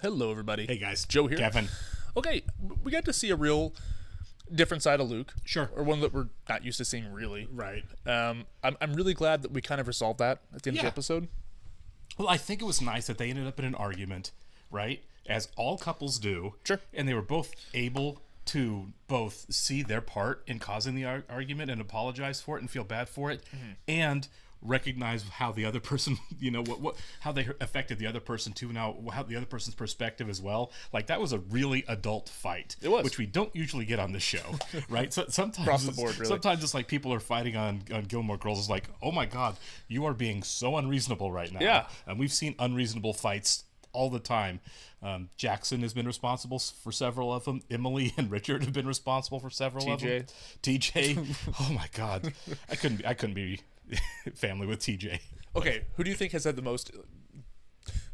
Hello, everybody. Hey guys, Joe here. Kevin. Okay, we got to see a real different side of Luke. Sure. Or one that we're not used to seeing, really. Right. I'm really glad that we kind of resolved that at the end of the episode. Well, I think it was nice that they ended up in an argument, right? As all couples do. Sure. And they were both able to both see their part in causing the argument and apologize for it and feel bad for it, and recognize how the other person, how they affected the other person too. Now, how the other person's perspective as well. Like, that was a really adult fight. It was, which we don't usually get on this show, right? So sometimes across the board, really. Sometimes it's like people are fighting on Gilmore Girls. It's like, oh my God, you are being so unreasonable right now. Yeah, and we've seen unreasonable fights all the time. Jackson has been responsible for several of them. Emily and Richard have been responsible for several of them. TJ, oh my God, I couldn't be family with TJ. Okay, who do you think has had the most?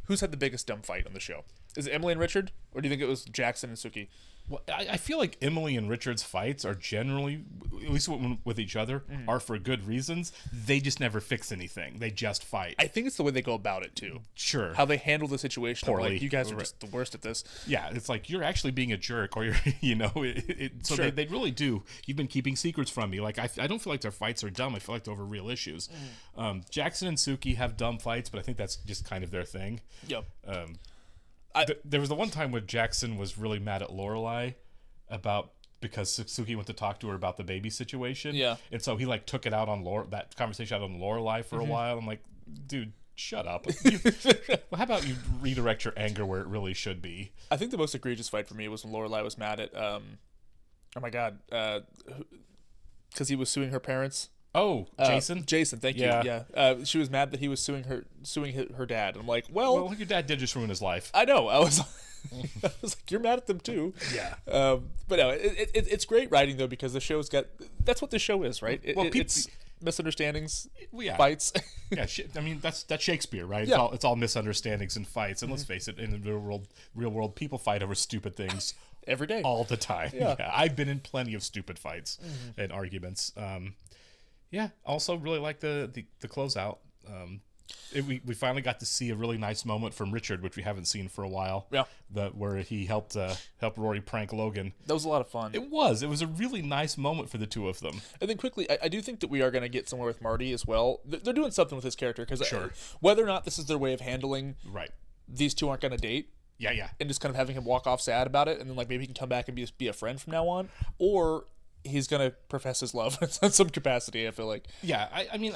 Who's had the biggest dumb fight on the show? Is it Emily and Richard, or do you think it was Jackson and Suki? Well, I feel like Emily and Richard's fights are generally, at least with each other, are for good reasons. They just never fix anything. They just fight. I think it's the way they go about it, too. Sure. How they handle the situation. Poorly. Like, you guys are just the worst at this. Yeah, it's like, you're actually being a jerk, or you're, so Sure. they really do. You've been keeping secrets from me. Like, I don't feel like their fights are dumb. I feel like they're over real issues. Jackson and Suki have dumb fights, but I think that's just kind of their thing. Yep. There was the one time when Jackson was really mad at Lorelai because Suki went to talk to her about the baby situation. Yeah. And so he took it out on that conversation out on Lorelai for a while. I'm like, dude, shut up. Well, how about you redirect your anger where it really should be? I think the most egregious fight for me was when Lorelai was mad at, oh my God, because he was suing her parents. Oh, Jason? Jason, thank you. Yeah. She was mad that he was suing her dad. I'm like, well, your dad did just ruin his life. I know. I was like, you're mad at them too. Yeah. But no, it's great writing though, because the show's got, that's what the show is, right? It's misunderstandings, fights. Yeah, I mean that's Shakespeare, right? Yeah. It's all misunderstandings and fights. And let's face it, in the real world, people fight over stupid things every day, all the time. Yeah. I've been in plenty of stupid fights and arguments. Also really like the closeout. We finally got to see a really nice moment from Richard, which we haven't seen for a while. Yeah, where he helped Rory prank Logan. That was a lot of fun. It was a really nice moment for the two of them. And then quickly, I do think that we are going to get somewhere with Marty as well. They're doing something with his character, because whether or not this is their way of handling, right, these two aren't going to date. Yeah. And just kind of having him walk off sad about it, and then maybe he can come back and be a friend from now on, or he's going to profess his love in some capacity, I feel like. Yeah, I mean,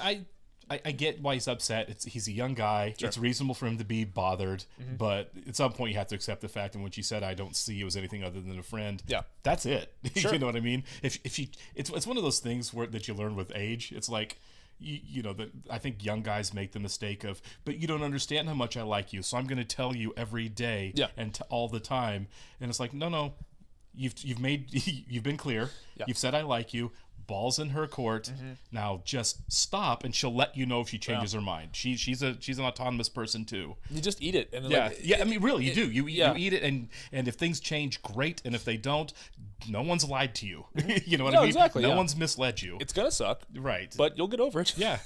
I get why he's upset. He's a young guy. Sure. It's reasonable for him to be bothered, but at some point you have to accept the fact. And when she said, "I don't see you as anything other than a friend," that's it. Sure. You know what I mean? It's one of those things that you learn with age. It's like, I think young guys make the mistake of, but you don't understand how much I like you, so I'm going to tell you every day and all the time. And it's like, no. You've been clear. Yeah. You've said I like you. Ball's in her court. Now just stop, and she'll let you know if she changes her mind. She's an autonomous person too. You just eat it, and I mean, really, you do. You eat it, and if things change, great. And if they don't, no one's lied to you. You know what I mean? Exactly. No one's misled you. It's gonna suck, right? But you'll get over it. Yeah.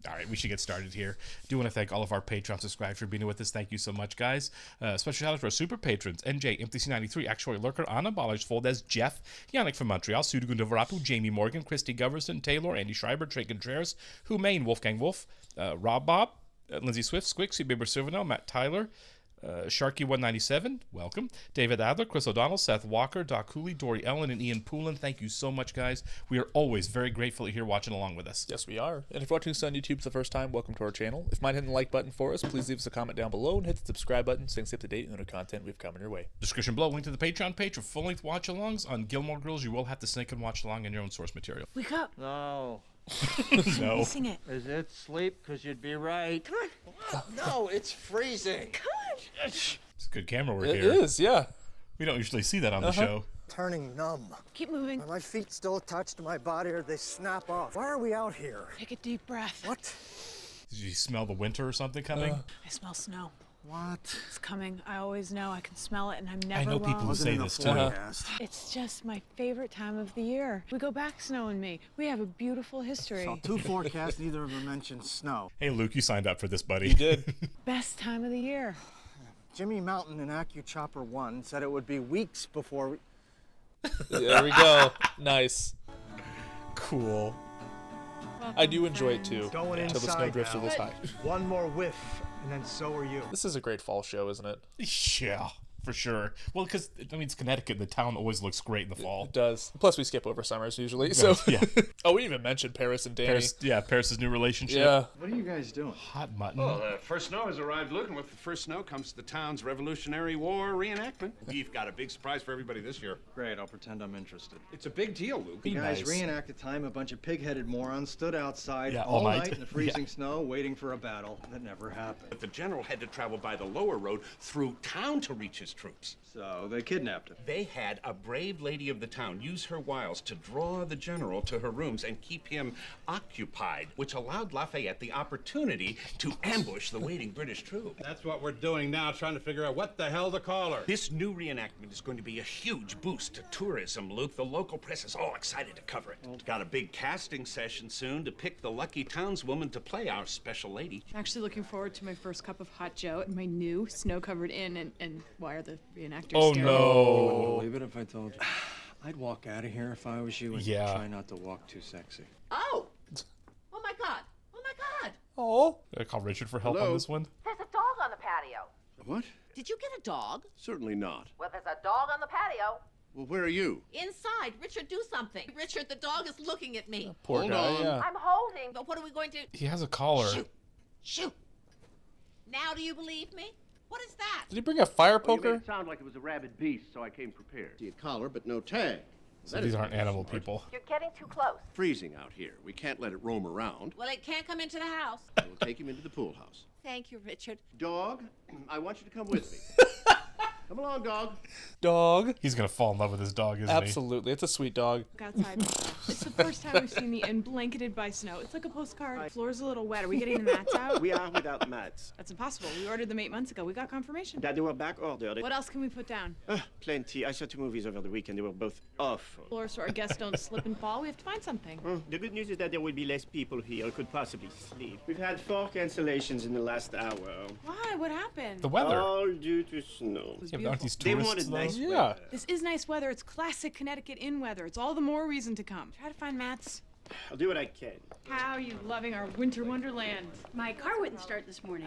All right, we should get started here. Do want to thank all of our Patreon subscribers for being with us. Thank you so much, guys. Special shout out to our super patrons: NJ, MTC93, Actuary Lurker, Anna Ballage, Foldez, Jeff, Yannick from Montreal, Sudugun Devarapu, Jamie Morgan, Christy Goverson, Taylor, Andy Schreiber, Trey Contreras, Humain, Wolfgang Wolf, Rob Bob, Lindsay Swift, Squick, Sweet Baber Silverno, Matt Tyler, Sharky197, welcome, David Adler, Chris O'Donnell, Seth Walker, Doc Cooley, Dory Ellen, and Ian Poulin. Thank you so much, guys. We are always very grateful that you're here watching along with us. Yes, we are. And if you're watching this on YouTube for the first time, welcome to our channel. If you mind hitting the like button for us, please leave us a comment down below and hit the subscribe button so you can stay up to date on the content we've coming your way. Description below, link to the Patreon page for full-length watch-alongs. On Gilmore Girls, you will have to sync and watch along in your own source material. Wake up. No. No. Sing it. Is it sleep? Because you'd be right. Come on. What? No, it's freezing. Come on. It's good camera work It here. It is, yeah. We don't usually see that on the show. Turning numb. Keep moving. Are my feet still attached to my body, or they snap off? Why are we out here? Take a deep breath. What? Did you smell the winter or something coming? I smell snow. What? It's coming. I always know. I can smell it, and I'm never I know wrong. people who say this too. It's just my favorite time of the year. We go back, Snow and me. We have a beautiful history. Saw two forecasts, neither of them mentioned snow. Hey, Luke, you signed up for this, buddy. You did. Best time of the year. Jimmy Mountain in AccuChopper 1 said it would be weeks before we... There we go. Nice. Cool. I do enjoy it too. Going Until the inside snowdrifts are now. this high. One more whiff, and then so are you. This is a great fall show, isn't it? Yeah, for sure. Well, because, I mean, it's Connecticut. The town always looks great in the fall. It does. Plus, we skip over summers usually. So Yeah. Oh, we even mentioned Paris and Danny. Paris's new relationship. Yeah. What are you guys doing? Hot mutton. Well, first snow has arrived, Luke, and with the first snow comes the town's Revolutionary War reenactment. We've got a big surprise for everybody this year. Great, I'll pretend I'm interested. It's a big deal, Luke. Be Guys, nice. reenact a time a bunch of pig-headed morons stood outside Yeah, all all night. night in the freezing snow waiting for a battle that never happened. But the general had to travel by the lower road through town to reach his troops. So they kidnapped him. They had a brave lady of the town use her wiles to draw the general to her rooms and keep him occupied, which allowed Lafayette the opportunity to ambush the waiting British troops. That's what we're doing now, trying to figure out what the hell to call her. This new reenactment is going to be a huge boost to tourism, Luke. The local press is all excited to cover it. We've got a big casting session soon to pick the lucky townswoman to play our special lady. Actually looking forward to my first cup of hot joe at my new snow-covered inn, and why are the reenactors Oh, staring? no. Believe it if I told you. I'd walk out of here if I was you and Yeah. try not to walk too sexy. Oh! Oh my God! Oh my God! Oh. I call Richard for help Hello? on this one. There's a dog on the patio. What? Did you get a dog? Certainly not. Well, there's a dog on the patio. Well, where are you? Inside. Richard, do something. Richard, the dog is looking at me. Poor Hold guy. on. Yeah. I'm holding, but what are we going to... He has a collar. Shoot! Shoot! Now do you believe me? What is that? Did he bring a fire poker? sound like it was a rabid beast, so I came prepared. See a collar, but no tag. So these aren't animal people. You're getting too close. Freezing out here. We can't let it roam around. Well, it can't come into the house. We'll take him into the pool house. Thank you, Richard. Dog, I want you to come with me. Come along, dog. Dog. He's going to fall in love with his dog, isn't Absolutely. It's a sweet dog. Outside. It's the first time we've seen the inn blanketed by snow. It's like a postcard. The floor's a little wet. Are we getting the mats out? We are without mats. That's impossible. We ordered them 8 months ago. We got confirmation. That they were back ordered. What else can we put down? Plenty. I saw 2 movies over the weekend. They were both awful. Floor so our guests don't slip and fall. We have to find something. The good news is that there will be less people here who could possibly sleep. We've had 4 cancellations in the last hour. Why? What happened? The weather. All due to snow. It was Yeah, but aren't these They tourists, wanted though? nice Yeah. weather. This is nice weather. It's classic Connecticut inn weather. It's all the more reason to come. Try to find mats. I'll do what I can. How are you loving our winter wonderland? My car wouldn't start this morning,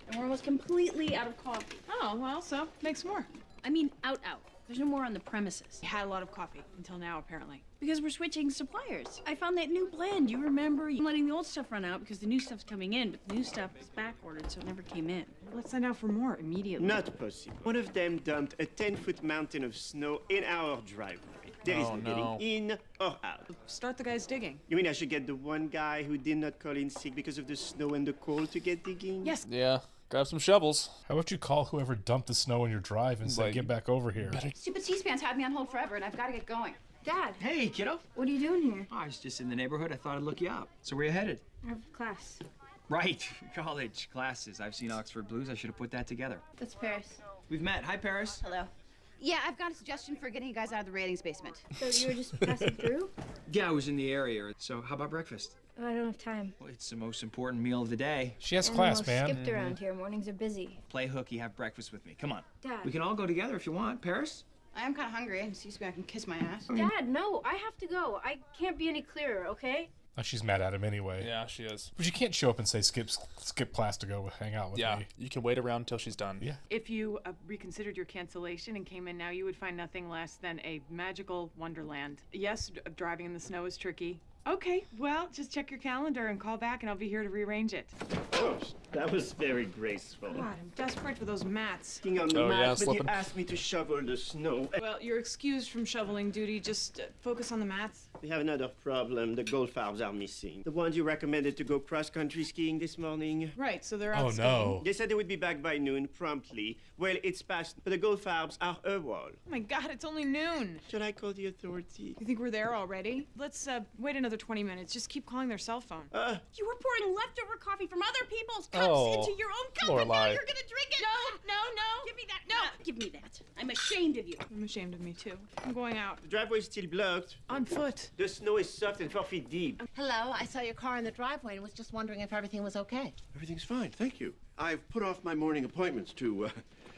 and we're almost completely out of coffee. Oh, well, so make some more. I mean, out. There's no more on the premises. We had a lot of coffee until now, apparently. Because we're switching suppliers. I found that new blend. You remember letting the old stuff run out because the new stuff's coming in, but the new stuff is back-ordered, so it never came in. Let's send out for more immediately. Not possible. One of them dumped a 10-foot mountain of snow in our driveway. There is Oh, no no. getting in or out. Start the guys digging. You mean I should get the one guy who did not call in sick because of the snow and the cold to get digging? Yes. Yeah. Grab some shovels. How about you call whoever dumped the snow in your drive and say, Like- get back over here? Stupid C-SPAN's had me on hold forever, and I've got to get going. Dad, Hey, kiddo. what are you doing here? I was just in the neighborhood. I thought I'd look you up. So where you headed? I have class. Right. College classes. I've seen Oxford Blues. I should have put that together. That's Paris. We've met. Hi, Paris. Hello. Yeah, I've got a suggestion for getting you guys out of the ratings basement. So you were just passing through? Yeah, I was in the area. So how about breakfast? I don't have time. Well, it's the most important meal of the day. She has class, man. Skipped around here. Mornings are busy. Play hooky, have breakfast with me. Come on. Dad. We can all go together if you want. Paris? I am kind of hungry, and C-SPAN can kiss my ass. Dad, no, I have to go. I can't be any clearer, okay? Oh, she's mad at him anyway. Yeah, she is. But you can't show up and say skip class to go hang out with Yeah. me. You can wait around until she's done. Yeah. If you reconsidered your cancellation and came in now, you would find nothing less than a magical wonderland. Yes, driving in the snow is tricky. Okay, well, just check your calendar and call back, and I'll be here to rearrange it. Oh, that was very graceful. God, I'm desperate for those mats. King on the Oh, mat, yeah, but he slipping. asked me to shovel the snow. Well, you're excused from shoveling duty. Just focus on the mats. We have another problem. The golf arbs are missing. The ones you recommended to go cross-country skiing this morning. Right, so they're out Oh, skiing. no. They said they would be back by noon, promptly. Well, it's past, but the golf arbs are a wall. Oh my God, it's only noon. Should I call the authorities? You think we're there already? Let's wait another 20 minutes. Just keep calling their cell phone. You were pouring leftover coffee from other people's cups Oh, into your own cup, and now Lorelai. you're gonna drink it. No. Give me that. No, give me that. I'm ashamed of you. I'm ashamed of me too. I'm going out. The driveway is still blocked. On foot. The snow is soft and 4 feet deep. Hello, I saw your car in the driveway and was just wondering if everything was okay. Everything's fine, thank you. I've put off my morning appointments to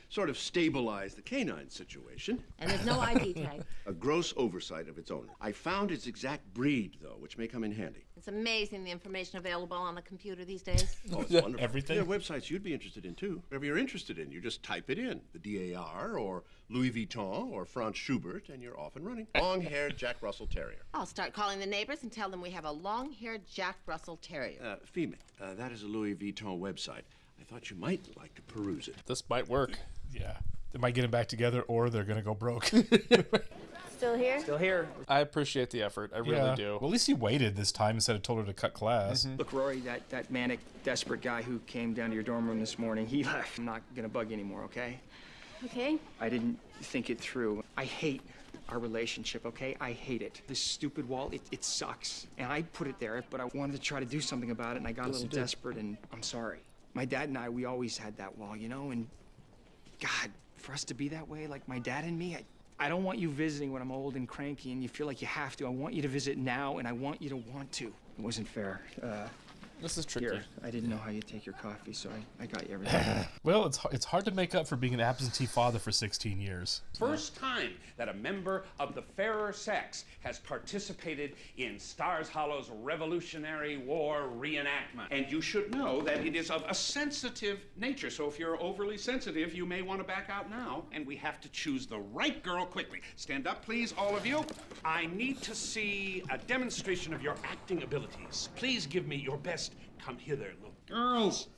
sort of stabilize the canine situation. And there's no ID tag. A gross oversight of its owner. I found its exact breed, though, which may come in handy. It's amazing the information available on the computer these days. Oh, it's wonderful. Everything? There are websites you'd be interested in, too. Whatever you're interested in, you just type it in. The DAR, or Louis Vuitton, or Franz Schubert, and you're off and running. Long-haired Jack Russell Terrier. I'll start calling the neighbors and tell them we have a long-haired Jack Russell Terrier. Female. That is a Louis Vuitton website. I thought you might like to peruse it. This might work. Yeah. They might get them back together or they're going to go broke. Still here? Still here. I appreciate the effort. I really do. Well, at least he waited this time instead of told her to cut class. Look, Rory, that manic, desperate guy who came down to your dorm room this morning, he left. I'm not gonna bug you anymore, okay? Okay. I didn't think it through. I hate our relationship, okay? I hate it. This stupid wall, it sucks. And I put it there, but I wanted to try to do something about it, and I got a little desperate, and I'm sorry. My dad and I, we always had that wall, you know? And God, for us to be that way, like my dad and me, I don't want you visiting when I'm old and cranky and you feel like you have to. I want you to visit now, and I want you to want to. It wasn't fair. This is tricky. Here, I didn't know how you take your coffee, so I got you everything. Well, it's hard to make up for being an absentee father for 16 years. First time that a member of the fairer sex has participated in Stars Hollow's Revolutionary War reenactment. And you should know that it is of a sensitive nature, so if you're overly sensitive, you may want to back out now. And we have to choose the right girl quickly. Stand up, please, all of you. I need to see a demonstration of your acting abilities. Please give me your best. Come hither, little girls.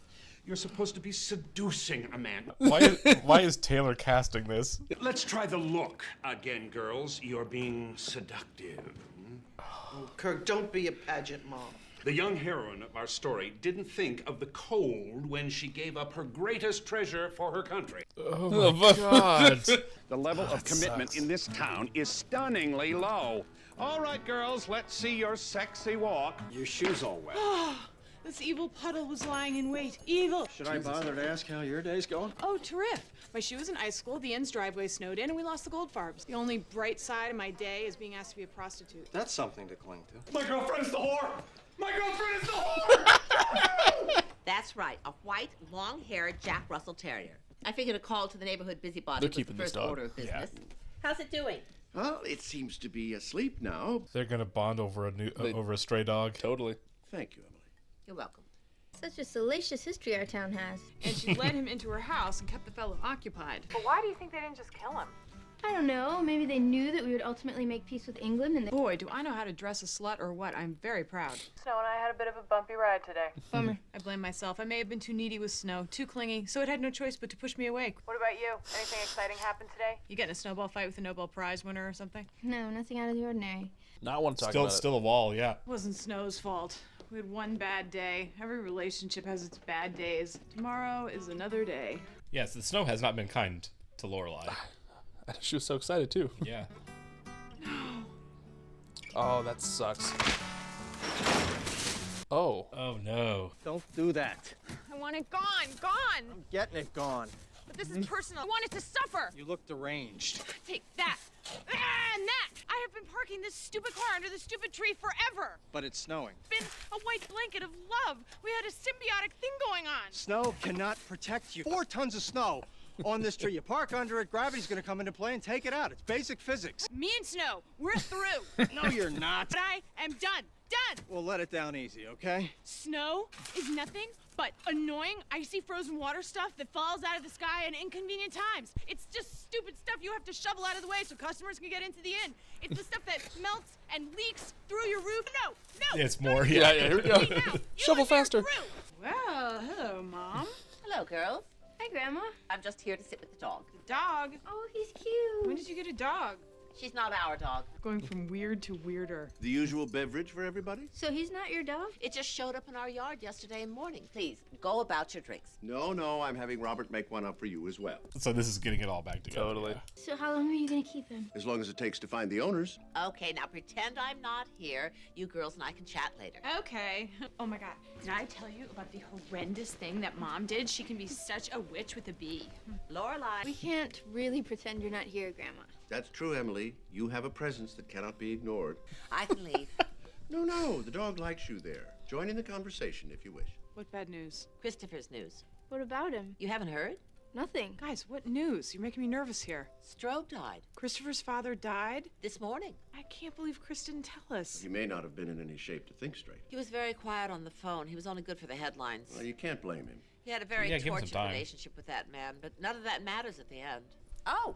You're supposed to be seducing a man. Why is Taylor casting this? Let's try the look again, girls. You're being seductive. Oh, Kirk, don't be a pageant mom. The young heroine of our story didn't think of the cold when she gave up her greatest treasure for her country. Oh my God. The level of commitment in this town is stunningly low. All right, girls, let's see your sexy walk. Your shoes all wet. This evil puddle was lying in wait. Evil! Should I bother to ask how your day's going? Oh, terrific. My shoe was in ice school, the inn's driveway snowed in, and we lost the gold farbs. The only bright side of my day is being asked to be a prostitute. That's something to cling to. My girlfriend is the whore! My girlfriend is the whore! That's right, a white, long-haired Jack Russell Terrier. I figured a call to the neighborhood busybody was the first order of business. How's it doing? Well, it seems to be asleep now. They're going to bond over a stray dog. Totally. Thank you, Emily. You're welcome. Such a salacious history our town has. And she led him into her house and kept the fellow occupied. But why do you think they didn't just kill him? I don't know. Maybe they knew that we would ultimately make peace with England and Boy, do I know how to dress a slut or what. I'm very proud. Snow and I had a bit of a bumpy ride today. Bummer. I blame myself. I may have been too needy with Snow, too clingy, so it had no choice but to push me away. What about you? Anything exciting happened today? You get in a snowball fight with a Nobel Prize winner or something? No, nothing out of the ordinary. Not want to talk about it. Still a wall, yeah. It wasn't Snow's fault. We had one bad day. Every relationship has its bad days. Tomorrow is another day. Yes, the snow has not been kind to Lorelai. She was so excited too. Yeah. Oh, that sucks. Oh. Oh no. Don't do that. I want it gone, gone! I'm getting it gone. But this is personal. I want it to suffer! You look deranged. Take that! And that! I have been parking this stupid car under this stupid tree forever! But it's snowing. Been a white blanket of love. We had a symbiotic thing going on. Snow cannot protect you. 4 tons of snow on this tree. You park under it, gravity's gonna come into play and take it out. It's basic physics. Me and Snow, we're through. No, you're not. But I am done. Done! We'll let it down easy, okay? Snow is nothing but annoying, icy, frozen water stuff that falls out of the sky at inconvenient times. It's just stupid stuff you have to shovel out of the way so customers can get into the inn. It's the stuff that melts and leaks through your roof. No! It's more, yeah, here we go. Shovel faster. Well, hello, Mom. Hello, girls. Hi, Grandma. I'm just here to sit with the dog. The dog? Oh, he's cute. When did you get a dog? She's not our dog. Going from weird to weirder. The usual beverage for everybody? So he's not your dog? It just showed up in our yard yesterday morning. Please, go about your drinks. No, I'm having Robert make one up for you as well. So this is getting it all back together. Totally. Yeah. So how long are you gonna keep him? As long as it takes to find the owners. Okay, now pretend I'm not here. You girls and I can chat later. Okay. Oh my god. Did I tell you about the horrendous thing that Mom did? She can be such a witch with a bee. Lorelai. We can't really pretend you're not here, Grandma. That's true, Emily. You have a presence that cannot be ignored. I can leave. No, the dog likes you there. Join in the conversation if you wish. What bad news? Christopher's news. What about him? You haven't heard? Nothing. Guys, what news? You're making me nervous here. Strobe died. Christopher's father died? This morning. I can't believe Chris didn't tell us. He may not have been in any shape to think straight. He was very quiet on the phone. He was only good for the headlines. Well, you can't blame him. He had a very give him some tortured time. relationship with that man, but none of that matters at the end. Oh,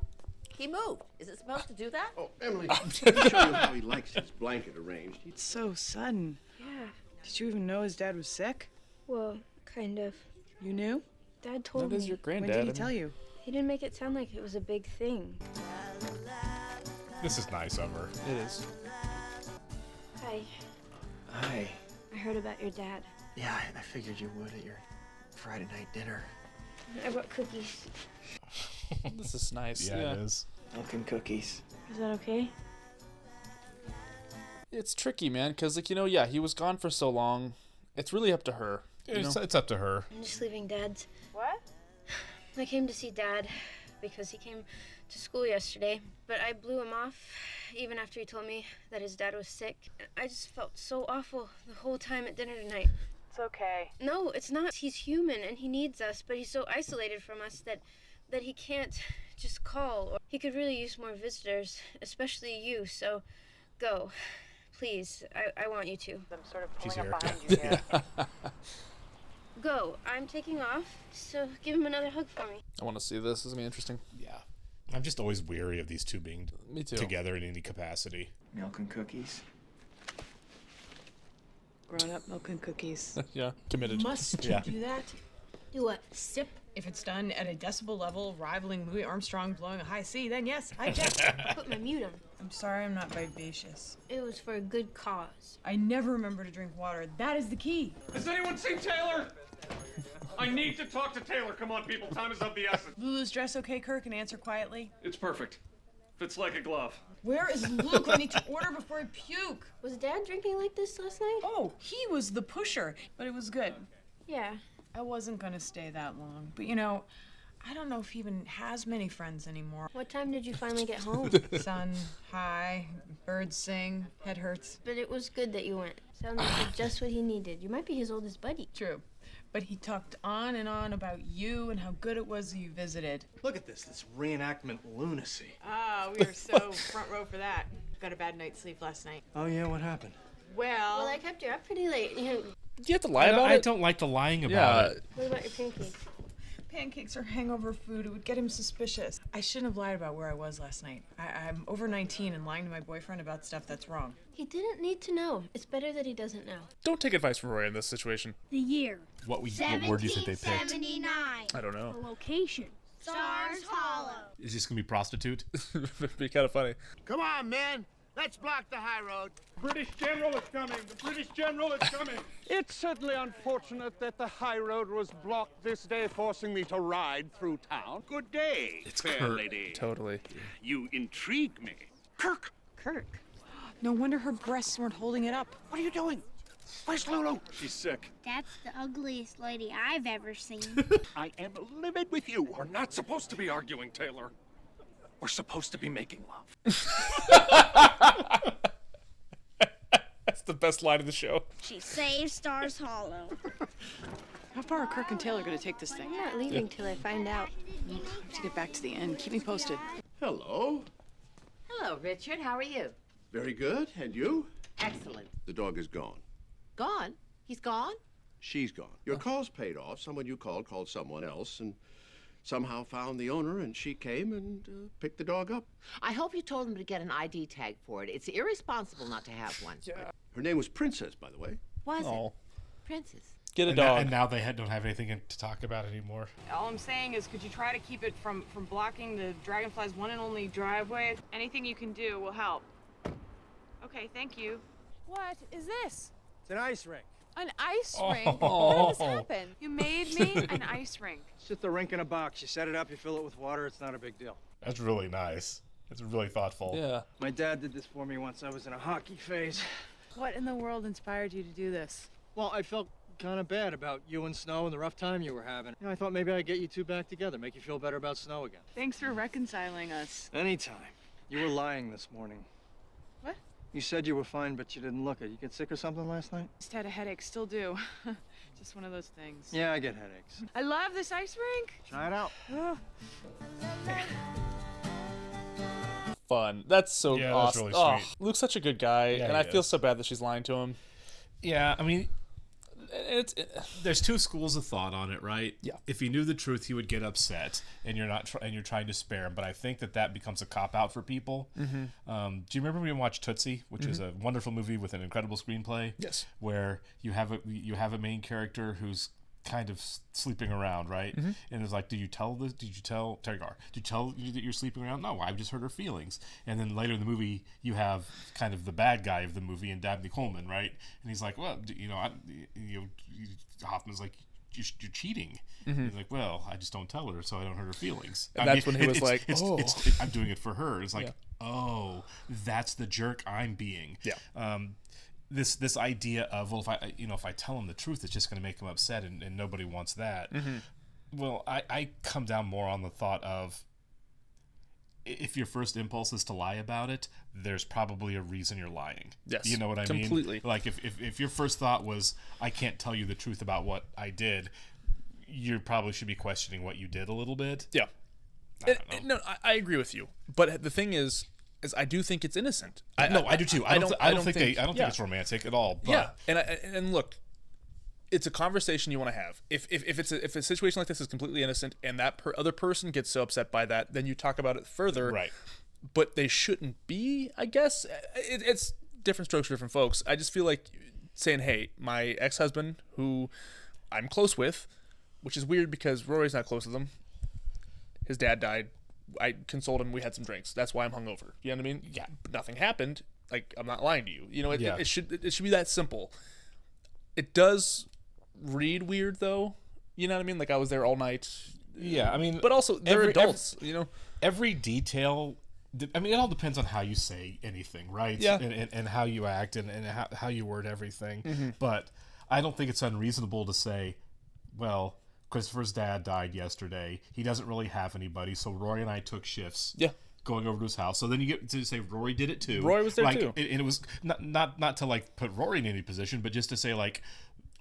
he moved. Is it supposed to do that? Oh, Emily, let me show you how he likes his blanket arranged. It's so sudden. Yeah. Did you even know his dad was sick? Well, kind of. You knew? Dad told That is me. your When granddad. did he tell you? He didn't make it sound like it was a big thing. This is nice of her. It is. Hi. Hi. I heard about your dad. Yeah, I figured you would at your Friday night dinner. I brought cookies. This is nice. Yeah, it is. Milk and cookies. Is that okay? It's tricky, man, because, like, yeah, he was gone for so long. It's really up to her. It's up to her. I'm just leaving Dad's. What? I came to see Dad because he came to school yesterday, but I blew him off even after he told me that his dad was sick. I just felt so awful the whole time at dinner tonight. It's okay. No, it's not. He's human and he needs us, but he's so isolated from us that he can't just call. Or he could really use more visitors, especially you, so go. Please, I want you to. I'm sort of She's pulling up here. behind you here. Go. I'm taking off, so give him another hug for me. I want to see this. This is going to be interesting. Yeah. I'm just always weary of these two being Me too. together in any capacity. Milk and cookies. Grown up milk and cookies. Yeah, committed. Must you Yeah. do that? Do what? Sip. If it's done at a decibel level rivaling Louis Armstrong blowing a high C, then yes, I object. Put my mute on. I'm sorry I'm not vivacious. It was for a good cause. I never remember to drink water. That is the key. Has anyone seen Taylor? I need to talk to Taylor. Come on, people. Time is of the essence. Lulu's dress okay, Kirk? And answer quietly. It's perfect. Fits like a glove. Where is Luke? I need to order before I puke. Was Dad drinking like this last night? Oh, he was the pusher, but it was good. Yeah. I wasn't gonna stay that long, but I don't know if he even has many friends anymore. What time did you finally get home? Sun high, birds sing, head hurts. But it was good that you went. Sounds like just what he needed. You might be his oldest buddy. True. But he talked on and on about you and how good it was that you visited. Look at this reenactment lunacy. Ah, we were so front row for that. Got a bad night's sleep last night. Oh, yeah, what happened? Well, I kept you up pretty late. Do you have to lie about I it? don't like the lying about it. What about your pancakes? Pancakes are hangover food. It would get him suspicious. I shouldn't have lied about where I was last night. I'm over 19 and lying to my boyfriend about stuff that's wrong. He didn't need to know. It's better that he doesn't know. Don't take advice from Roy in this situation. The year. What word do you think they picked? 1779. I don't know. The location. Stars Hollow. Is this going to be prostitute? It'd be kind of funny. Come on, man. Let's block the high road. British general is coming. The British general is coming. It's certainly unfortunate that the high road was blocked this day, forcing me to ride through town. Good day, fair Kurt. lady. Totally. You intrigue me. Kirk! Kirk. No wonder her breasts weren't holding it up. What are you doing? Where's Lulu? She's sick. That's the ugliest lady I've ever seen. I am livid with you. We're not supposed to be arguing, Taylor. We're supposed to be making love. That's the best line of the show. She saved Stars Hollow. How far are Kirk and Taylor going to take this thing? I'm not leaving till I find out. I have to get back to the end. Keep me posted. Hello. Hello, Richard. How are you? Very good. And you? Excellent. The dog is gone. Gone? He's gone? She's gone. Your call's paid off. Someone you called someone else, and somehow found the owner, and she came and picked the dog up. I hope you told him to get an ID tag for it. It's irresponsible not to have one. Yeah. Her name was Princess, by the way. Was Oh. it? Princess. Get a And dog. now they don't have anything to talk about anymore. All I'm saying is, could you try to keep it from blocking the Dragonfly's one and only driveway? Anything you can do will help. Okay, thank you. What is this? It's an ice rink. An ice rink? Oh. When did this happen? You made me an ice rink. It's just a rink in a box. You set it up, you fill it with water. It's not a big deal. That's really nice. It's really thoughtful. Yeah. My dad did this for me once I was in a hockey phase. What in the world inspired you to do this? Well, I felt kind of bad about you and Snow and the rough time you were having. I thought maybe I'd get you two back together, make you feel better about Snow again. Thanks for reconciling us. Anytime. You were lying this morning. What? You said you were fine, but you didn't look it. You get sick or something last night? Just had a headache, still do. Just one of those things. Yeah, I get headaches. I love this ice rink. Try it out. Oh. Fun. That's so Yeah, awesome. that's really sweet. Luke's such a good guy, Yeah, and he I feel is. so bad that she's lying to him. Yeah, I mean, there's two schools of thought on it, right? Yeah. If he knew the truth, he would get upset, and you're not, and you're trying to spare him. But I think that becomes a cop out for people. Mhm. Do you remember when we watched Tootsie, which is a wonderful movie with an incredible screenplay? Yes. Where you have a main character who's kind of sleeping around, right? Mhm. And it's like, did you tell Terry Garr, did you tell you that you're sleeping around? No, I've just heard her feelings. And then later in the movie, you have kind of the bad guy of the movie and Dabney Coleman, right? And he's like, well, Hoffman's like, you're cheating. Mhm. He's like, well, I just don't tell her, so I don't hurt her feelings. And that's when he was like, oh. I'm doing it for her. It's like, oh, that's the jerk I'm being. Yeah. This idea of, well, if I tell him the truth, it's just going to make him upset, and nobody wants that. Mhm. Well, I come down more on the thought of, if your first impulse is to lie about it, there's probably a reason you're lying. Yes, you know what I mean? completely. Like if your first thought was, I can't tell you the truth about what I did, you probably should be questioning what you did a little bit. Yeah. No, I agree with you. But the thing is I do think it's innocent. I do too. I don't think it's romantic at all. But and look, it's a conversation you want to have. If a situation like this is completely innocent and that other person gets so upset by that, then you talk about it further. Right. But they shouldn't be. I guess it's different strokes for different folks. I just feel like saying, "Hey, my ex-husband, who I'm close with," which is weird because Rory's not close with him. His dad died. I consoled him. We had some drinks. That's why I'm hungover. You know what I mean? Yeah. But nothing happened. Like, I'm not lying to you. You know, it should be that simple. It does read weird though. You know what I mean? Like, I was there all night. Yeah, I mean, but also they're adults. You know, every detail. I mean, it all depends on how you say anything, right? Yeah. And how you act and how you word everything. Mhm. But I don't think it's unreasonable to say, well, Christopher's dad died yesterday. He doesn't really have anybody, so Rory and I took shifts. Yeah. Going over to his house. So then you get to say Rory did it too. Rory was there too. And it was not to like put Rory in any position, but just to say like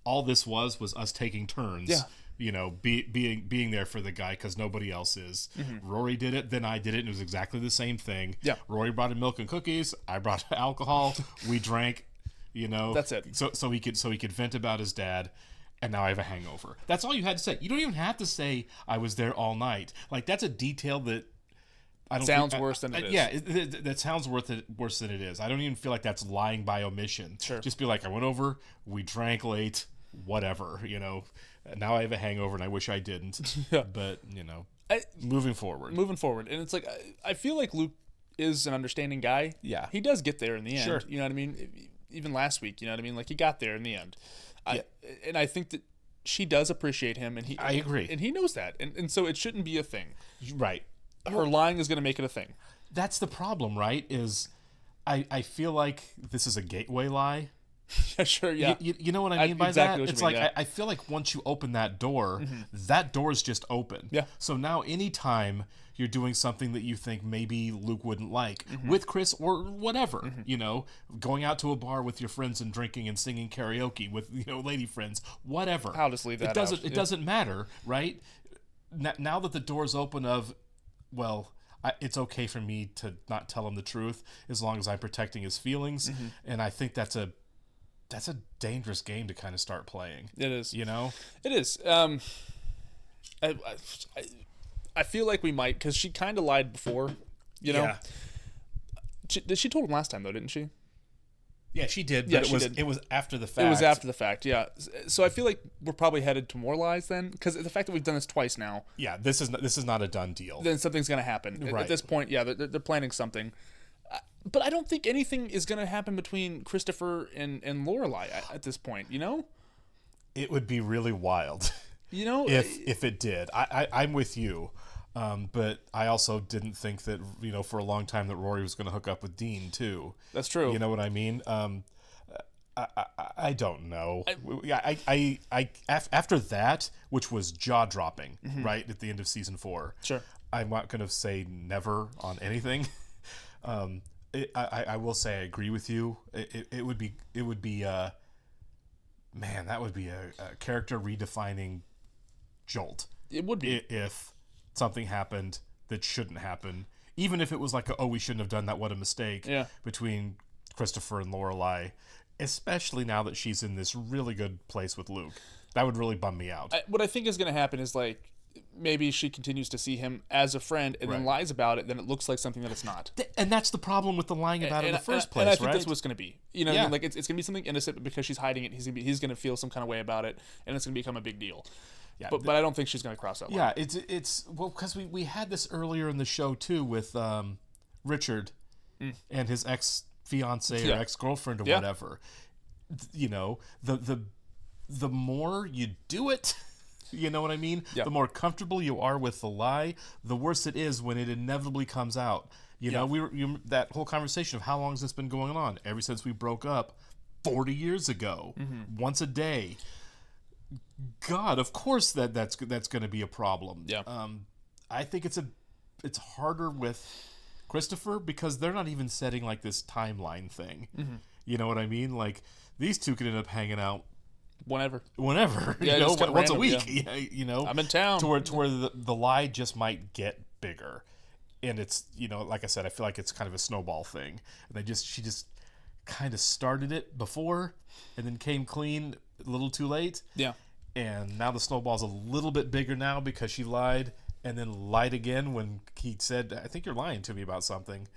all this was us taking turns. Yeah. You know, being there for the guy because nobody else is. Rory did it, then I did it, and it was exactly the same thing. Yeah. Rory brought in milk and cookies. I brought alcohol. We drank. You know. That's it. So he could vent about his dad. And now I have a hangover. That's all you had to say. You don't even have to say I was there all night. Like, that's a detail that I don't sounds think, worse than it is. Yeah, that sounds worse than it is. I don't even feel like that's lying by omission. Sure. Just be like, I went over, we drank late, whatever. You know, now I have a hangover, and I wish I didn't. Yeah. But you know, moving forward, and it's like I feel like Luke is an understanding guy. Yeah, he does get there in the end. Sure. You know what I mean? Even last week, you know what I mean? Like, he got there in the end. And I think that she does appreciate him, and I agree, and he knows that, and so it shouldn't be a thing, right? Her lying is going to make it a thing. That's the problem, right? Is I feel like this is a gateway lie. Yeah, sure, yeah. You know what I mean by exactly that? What It's you mean, like yeah. I feel like once you open that door, that door is just open. Yeah. So now anytime you're doing something that you think maybe Luke wouldn't like with Chris or whatever, you know, going out to a bar with your friends and drinking and singing karaoke with, you know, lady friends, whatever. I'll just leave that out. It doesn't matter, right? Now that the door's open of, well, it's okay for me to not tell him the truth as long as I'm protecting his feelings, and I think that's a dangerous game to kind of start playing. It is. You know? It is. I feel like we might, because she kind of lied before, you know? Yeah. She told him last time, though, didn't she? Yeah, she did. Yeah, But it was after the fact. It was after the fact, yeah. So I feel like we're probably headed to more lies then, because the fact that we've done this twice now. Yeah, this is not a done deal. Then something's going to happen. Right. At this point, yeah, they're planning something. But I don't think anything is going to happen between Christopher and Lorelai at this point, you know? It would be really wild. You know? If it did. I'm with you. But I also didn't think that, you know, for a long time that Rory was going to hook up with Dean too. That's true. You know what I mean? I don't know. After that, which was jaw dropping, right at the end of season 4. Sure. I'm not going to say never on anything. I will say I agree with you. It would be man, that would be a character redefining jolt. It would be. If something happened that shouldn't happen, even if it was like, we shouldn't have done that, what a mistake, between Christopher and Lorelai, especially now that she's in this really good place with Luke. That would really bum me out. What I think is going to happen is, like, maybe she continues to see him as a friend and then lies about it, then it looks like something that it's not. And that's the problem with the lying about it in the first place, and I think right? that's what it's going to be. You know what I mean? Like, it's going to be something innocent, but because she's hiding it, he's going to feel some kind of way about it, and it's going to become a big deal. Yeah, but I don't think she's going to cross that line. Yeah, it's well, because we had this earlier in the show, too, with Richard and his ex-fiancée or ex-girlfriend or whatever. You know, the more you do it, you know what I mean? The more comfortable you are with the lie, the worse it is when it inevitably comes out. You know, that whole conversation of how long has this been going on? Ever since we broke up 40 years ago, once a day. God, of course that's going to be a problem. Yeah. I think it's harder with Christopher because they're not even setting like this timeline thing. You know what I mean? Like, these two could end up hanging out whenever, yeah, you know, once random, a week. Yeah, you know, I'm in town to where the lie just might get bigger, and it's, you know, like I said, I feel like it's kind of a snowball thing, and she just kind of started it before, and then came clean a little too late. Yeah, and now the snowball's a little bit bigger now because she lied, and then lied again when he said, "I think you're lying to me about something."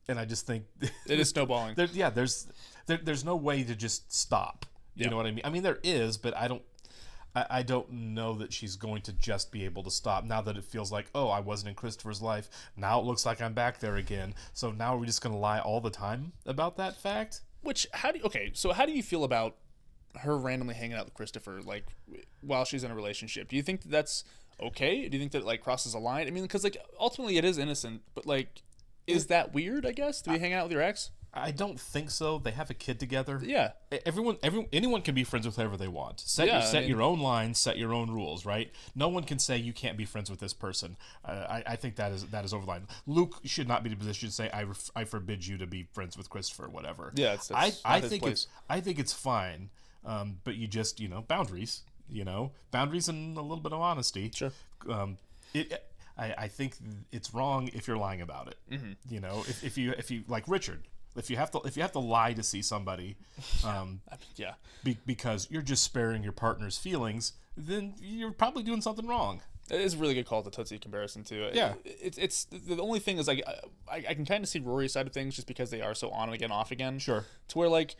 And I just think it is snowballing. There's no way to just stop. You know what I mean? I mean, there is, but I don't know that she's going to just be able to stop now that it feels like, I wasn't in Christopher's life. Now it looks like I'm back there again. So now are we just going to lie all the time about that fact? How do you feel about her randomly hanging out with Christopher, like, while she's in a relationship? Do you think that's okay? Do you think that, like, crosses a line? I mean, because, like, ultimately it is innocent, but, like, is that weird, I guess, to be hanging out with your ex? I don't think so. They have a kid together. Yeah. Anyone can be friends with whoever they want. Set your own lines, set your own rules, right? No one can say you can't be friends with this person. I think that is over the line. Luke should not be in a position to say I forbid you to be friends with Christopher or whatever. Yeah, I think it's fine. But you just, boundaries, boundaries and a little bit of honesty. Sure. I think it's wrong if you're lying about it. You know, if you like Richard, if you have to lie to see somebody, because you're just sparing your partner's feelings, then you're probably doing something wrong. It is a really good call to Tootsie comparison too. Yeah, it's the only thing is, like, I can kind of see Rory's side of things just because they are so on again, off again. Sure. To where, like,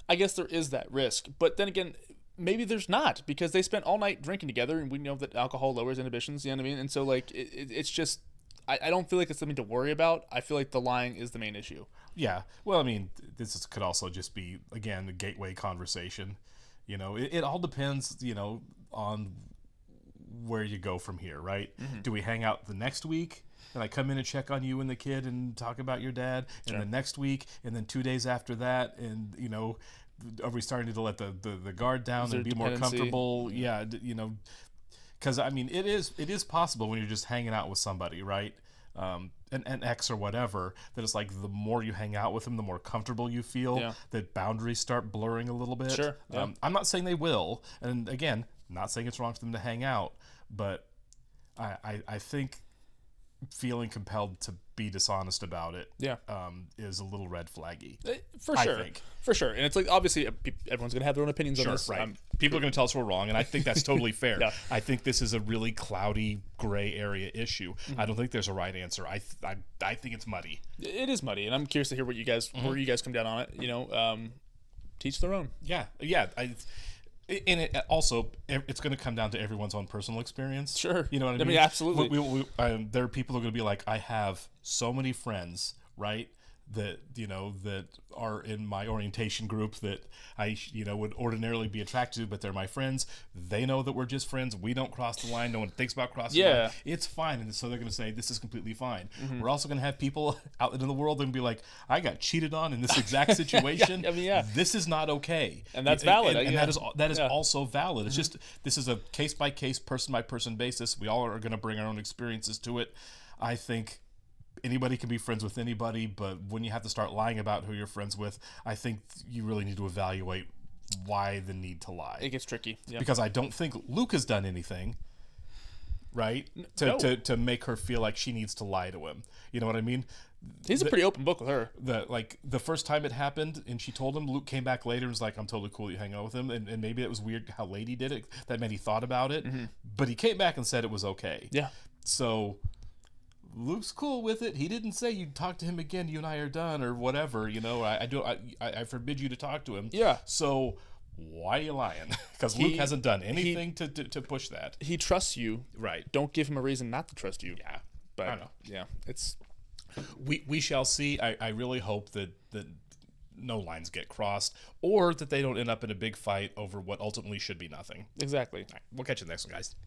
I guess there is that risk, but then again, maybe there's not, because they spent all night drinking together, and we know that alcohol lowers inhibitions. You know what I mean? And so, like, it's just, I don't feel like it's something to worry about. I feel like the lying is the main issue. Yeah. Well, I mean, could also just be, again, a gateway conversation. You know, it all depends, on where you go from here, right? Do we hang out the next week? And I come in and check on you and the kid and talk about your dad, and the next week, and then 2 days after that, and, are we starting to let the guard down and be more comfortable? Yeah, because I mean, it is possible when you're just hanging out with somebody, right? An ex or whatever, that it's like the more you hang out with them, the more comfortable you feel. That boundaries start blurring a little bit. Sure. Yeah. I'm not saying they will, and again, not saying it's wrong for them to hang out, but I think feeling compelled to be dishonest about it is a little red flaggy. For sure. And it's like, obviously, everyone's going to have their own opinions on this. Right. People are going to tell us we're wrong, and I think that's totally fair. I think this is a really cloudy, gray area issue. I don't think there's a right answer. I think it's muddy. It is muddy, and I'm curious to hear what you guys where you guys come down on it. Teach their own. Yeah. And it also, it's going to come down to everyone's own personal experience. Sure. You know what I mean? I mean, absolutely. There are people who are going to be like, I have so many friends, right, that, that are in my orientation group that I, would ordinarily be attracted to, but they're my friends. They know that we're just friends. We don't cross the line. No one thinks about crossing the line. It's fine. And so they're going to say, this is completely fine. We're also going to have people out in the world and be like, I got cheated on in this exact situation. This is not okay. And that's valid. And that is also valid. It's just, this is a case-by-case, person-by-person basis. We all are going to bring our own experiences to it. I think anybody can be friends with anybody, but when you have to start lying about who you're friends with, I think you really need to evaluate why the need to lie. It gets tricky. Yeah. Because I don't think Luke has done anything, right? To make her feel like she needs to lie to him. You know what I mean? He's a pretty open book with her. The first time it happened and she told him, Luke came back later and was like, I'm totally cool you hang out with him. And maybe it was weird how late he did it. That meant he thought about it. Mm-hmm. But he came back and said it was okay. Yeah. So Luke's cool with it. He didn't say you talk to him again, you and I are done or whatever. You know, I forbid you to talk to him. Yeah. So why are you lying? Because Luke hasn't done anything to push that. He trusts you. Right. Don't give him a reason not to trust you. Yeah. But I don't know. Yeah, it's... We shall see. I really hope that no lines get crossed or that they don't end up in a big fight over what ultimately should be nothing. Exactly. All right, we'll catch you next one, guys.